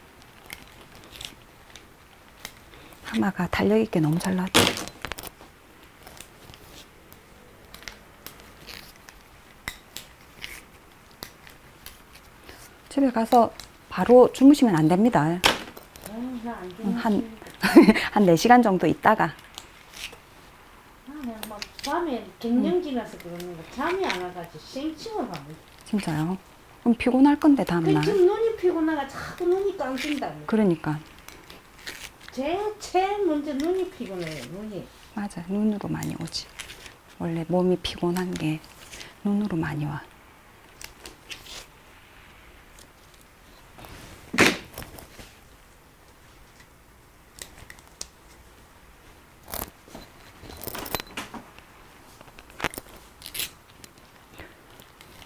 Speaker 1: 파마가 탄력 있게 너무 잘 나왔죠. 집에 가서 바로 주무시면 안 됩니다.
Speaker 3: 나안
Speaker 1: 한 4시간 정도 있다가
Speaker 3: 그냥 막 밤에 갱년 지나서 그러는 거 잠이 안 와가지고 생침을 하고.
Speaker 1: 진짜요? 그럼 피곤할 건데 다음날.
Speaker 3: 지금 눈이 피곤하가 자꾸 눈이 감긴다.
Speaker 1: 그러니까
Speaker 3: 제일 먼저 눈이 피곤해요. 눈이.
Speaker 1: 맞아, 눈으로 많이 오지. 원래 몸이 피곤한 게 눈으로 많이 와.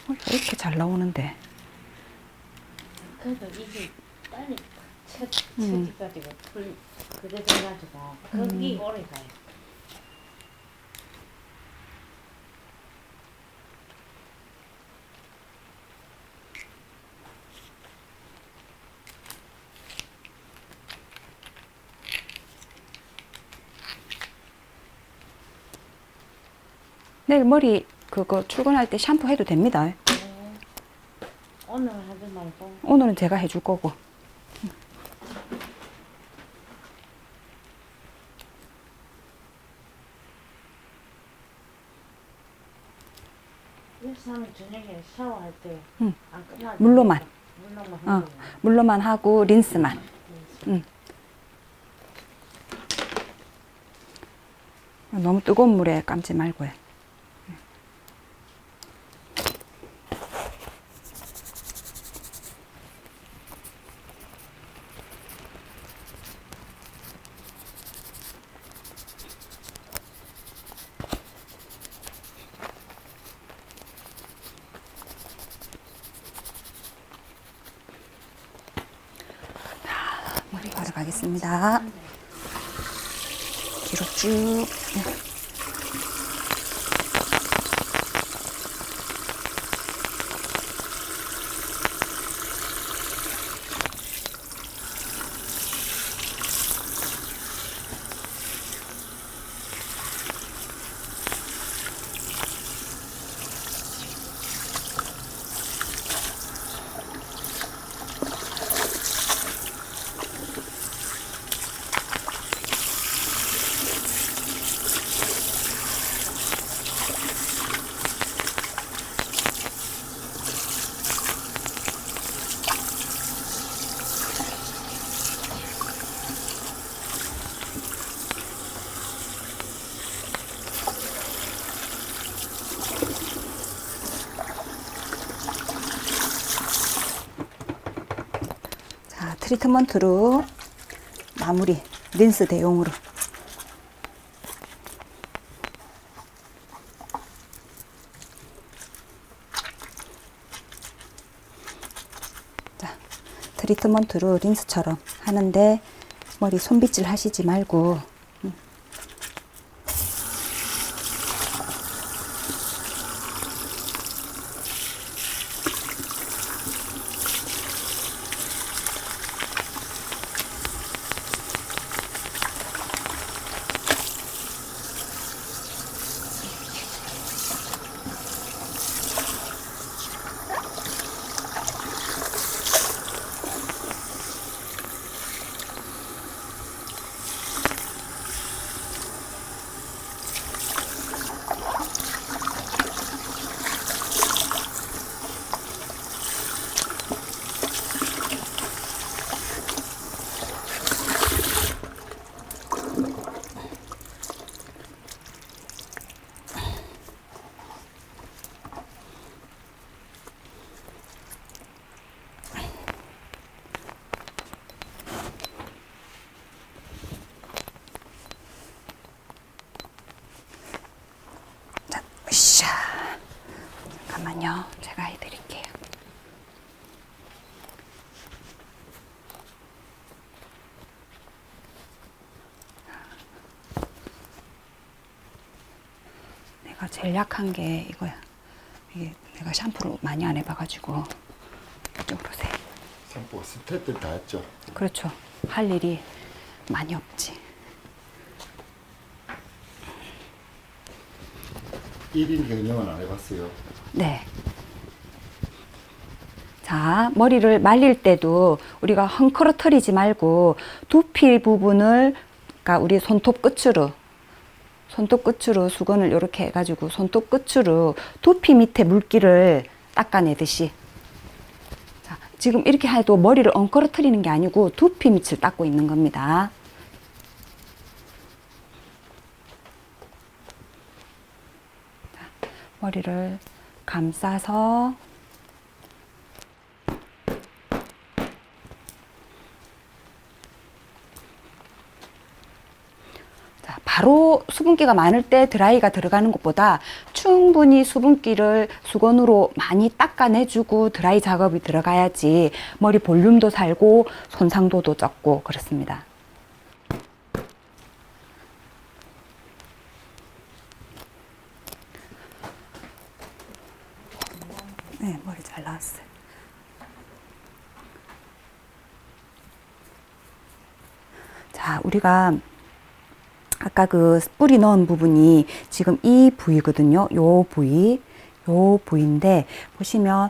Speaker 1: 왜 이렇게 잘 나오는데?
Speaker 3: 그래도 이게 빨리 채집가지고 그래 돼가지고 거기 오래 가요.
Speaker 1: 내일 머리 그거 출근할 때 샴푸 해도 됩니다.
Speaker 3: 오늘 하지 말고.
Speaker 1: 오늘은 제가 해줄 거고.
Speaker 3: 일삼일 저녁에 샤워할 때
Speaker 1: 응.
Speaker 3: 안 끝나죠?
Speaker 1: 물로만.
Speaker 3: 물로만 하고.
Speaker 1: 물로만 하고 린스만. 너무 뜨거운 물에 감지 말고요. 머리 바로 가겠습니다. 뒤로 쭉. 자, 트리트먼트로 마무리, 린스 대용으로. 자, 트리트먼트로 린스처럼 하는데 머리 손빗질 하시지 말고 제가 해드릴게요. 내가 제일 약한 게 이거야. 이게 내가 샴푸를 많이 안 해봐가지고 이쪽으로 세.
Speaker 2: 샴푸 스텝들 다 했죠.
Speaker 1: 그렇죠. 할 일이 많이 없지.
Speaker 2: 1인 경영은 안 해봤어요.
Speaker 1: 네. 자, 머리를 말릴 때도 우리가 헝클어트리지 말고 두피 부분을, 그러니까 우리 손톱 끝으로 수건을 이렇게 해가지고 손톱 끝으로 두피 밑에 물기를 닦아내듯이. 자, 지금 이렇게 해도 머리를 엉클어트리는 게 아니고 두피 밑을 닦고 있는 겁니다. 자, 머리를 감싸서 바로 수분기가 많을 때 드라이가 들어가는 것보다 충분히 수분기를 수건으로 많이 닦아내주고 드라이 작업이 들어가야지 머리 볼륨도 살고 손상도도 적고 그렇습니다. 네, 머리 잘 나왔어요. 자, 우리가 아까 그 뿌리 넣은 부분이 지금 이 부위거든요. 요 부위인데 보시면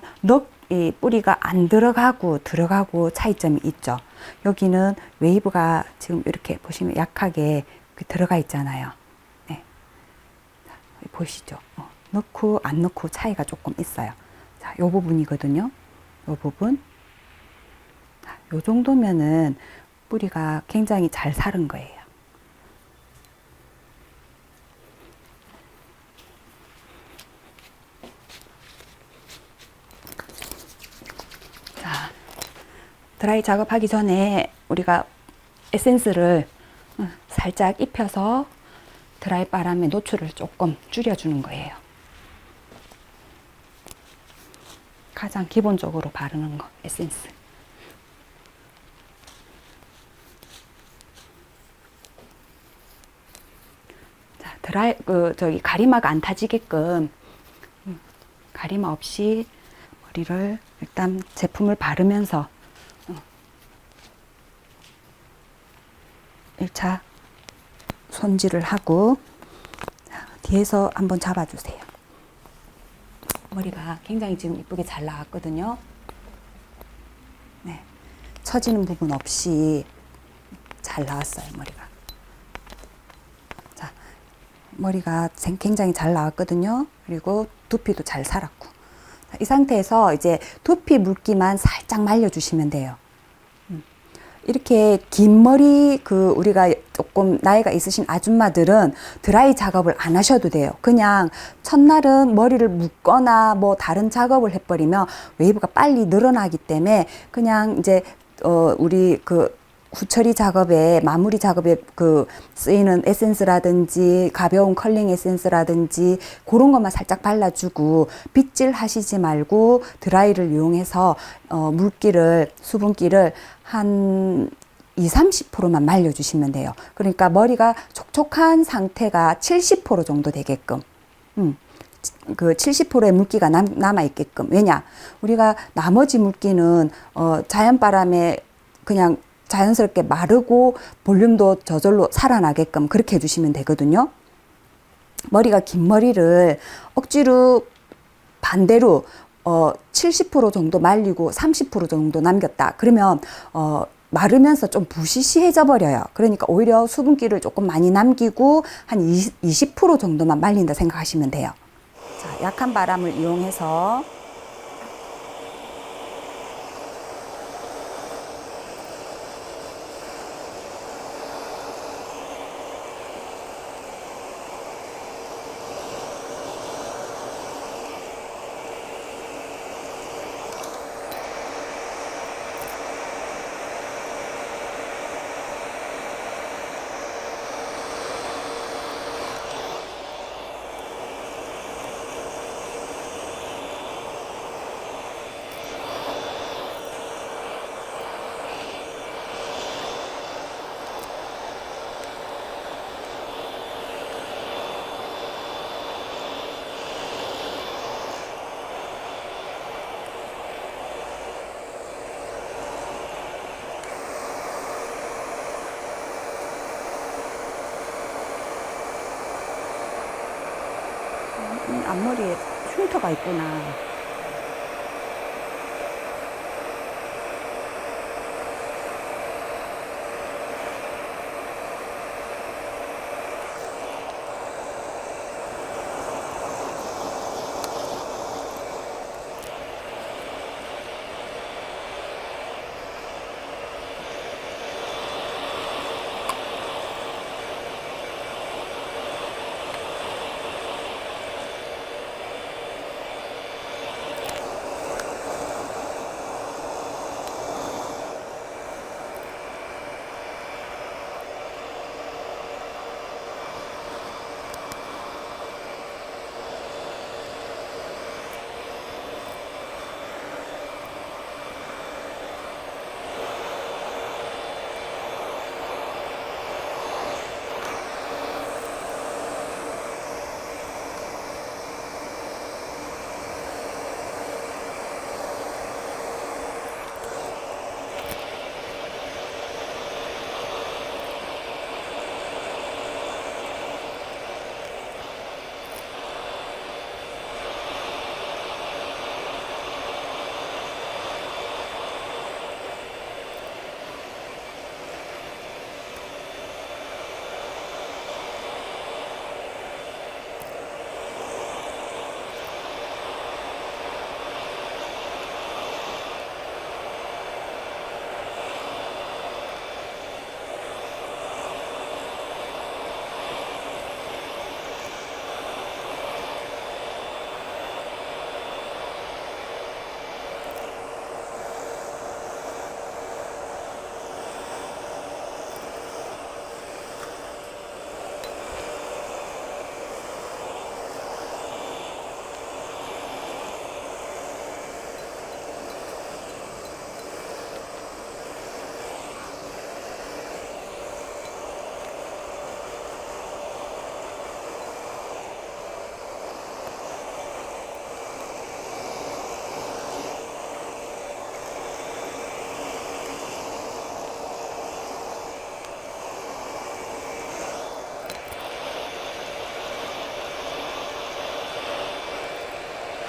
Speaker 1: 이 뿌리가 안 들어가고 들어가고 차이점이 있죠. 여기는 웨이브가 지금 이렇게 보시면 약하게 들어가 있잖아요. 네. 보이시죠? 넣고 안 넣고 차이가 조금 있어요. 자, 요 부분이거든요. 요 부분. 자, 요 정도면은 뿌리가 굉장히 잘 사른 거예요. 자, 드라이 작업하기 전에 우리가 에센스를 살짝 입혀서 드라이 바람의 노출을 조금 줄여주는 거예요. 가장 기본적으로 바르는 거, 에센스. 자, 가리마가 안 타지게끔 가리마 없이 머리를 일단 제품을 바르면서 1차 손질을 하고, 자, 뒤에서 한번 잡아주세요. 머리가 굉장히 지금 이쁘게 잘 나왔거든요. 네, 처지는 부분 없이 잘 나왔어요, 머리가. 자, 머리가 굉장히 잘 나왔거든요. 그리고 두피도 잘 살았고. 자, 이 상태에서 이제 두피 물기만 살짝 말려주시면 돼요. 이렇게 긴 머리, 우리가 조금 나이가 있으신 아줌마들은 드라이 작업을 안 하셔도 돼요. 그냥 첫날은 머리를 묶거나 뭐 다른 작업을 해버리면 웨이브가 빨리 늘어나기 때문에 그냥 이제, 우리 후처리 작업에, 마무리 작업에 쓰이는 에센스라든지 가벼운 컬링 에센스라든지 그런 것만 살짝 발라주고 빗질 하시지 말고 드라이를 이용해서 수분기를 한 20-30%만 말려주시면 돼요. 그러니까 머리가 촉촉한 상태가 70% 정도 되게끔. 70%의 물기가 남아있게끔. 왜냐? 우리가 나머지 물기는 자연바람에 그냥 자연스럽게 마르고 볼륨도 저절로 살아나게끔 그렇게 해주시면 되거든요. 머리가 긴 머리를 억지로 반대로 70% 정도 말리고 30% 정도 남겼다. 그러면 마르면서 좀 부시시해져 버려요. 그러니까 오히려 수분기를 조금 많이 남기고 한 20% 정도만 말린다 생각하시면 돼요. 자, 약한 바람을 이용해서 앞머리에 흉터가 있구나.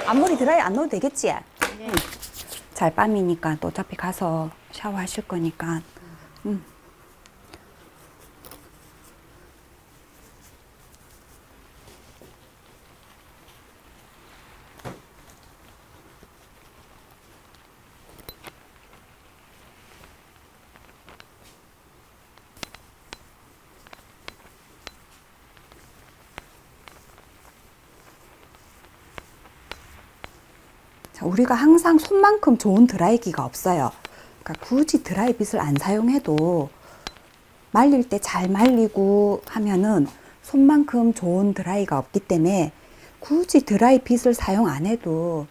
Speaker 1: 앞머리 드라이 안 넣어도 되겠지?
Speaker 3: 네.
Speaker 1: 잘 밤이니까 또 어차피 가서 샤워하실 거니까. 자, 우리가 항상 손만큼 좋은 드라이기가 없어요. 그러니까 굳이 드라이빗을 안 사용해도 말릴 때 잘 말리고 하면은 손만큼 좋은 드라이가 없기 때문에 굳이 드라이빗을 사용 안 해도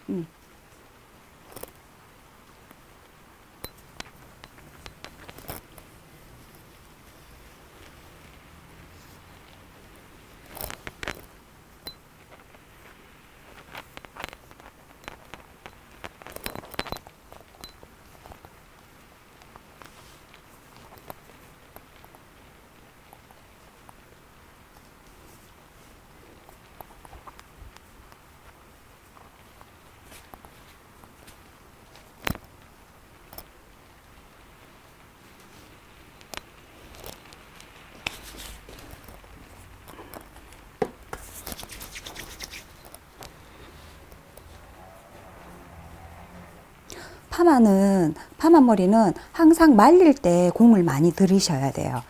Speaker 1: 파마머리는 항상 말릴 때 공을 많이 들이셔야 돼요.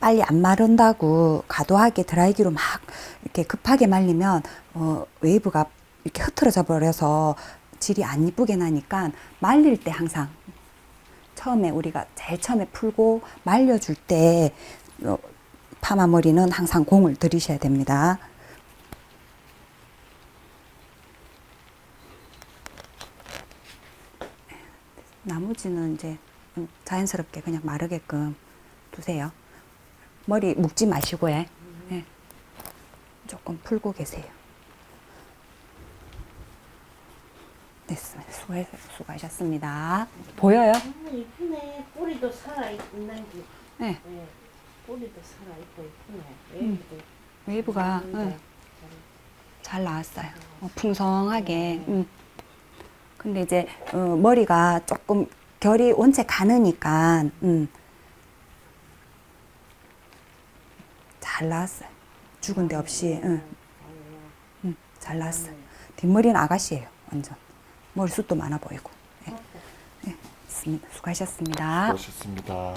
Speaker 1: 빨리 안 마른다고 과도하게 드라이기로 막 이렇게 급하게 말리면 웨이브가 이렇게 흐트러져 버려서 질이 안 이쁘게 나니까 말릴 때 항상 처음에 우리가 제일 처음에 풀고 말려줄 때 파마머리는 항상 공을 들이셔야 됩니다. 나머지는 이제 자연스럽게 그냥 마르게끔 두세요. 머리 묶지 마시고 해. 네. 조금 풀고 계세요. 됐습니다. 수고하셨습니다. 보여요?
Speaker 3: 너무 이쁘네. 뿌리도 살아있는 게.
Speaker 1: 네.
Speaker 3: 네. 뿌리도 살아있고 이쁘네. 웨이브도.
Speaker 1: 웨이브가
Speaker 3: 네.
Speaker 1: 잘 나왔어요. 풍성하게. 근데 이제 머리가 조금 결이 원체 가느니까 잘 나왔어요. 죽은 데 없이. 잘 나왔어요. 뒷머리는 아가씨예요. 완전. 머리숱도 많아 보이고. 네. 네. 수고하셨습니다.
Speaker 2: 수고하셨습니다.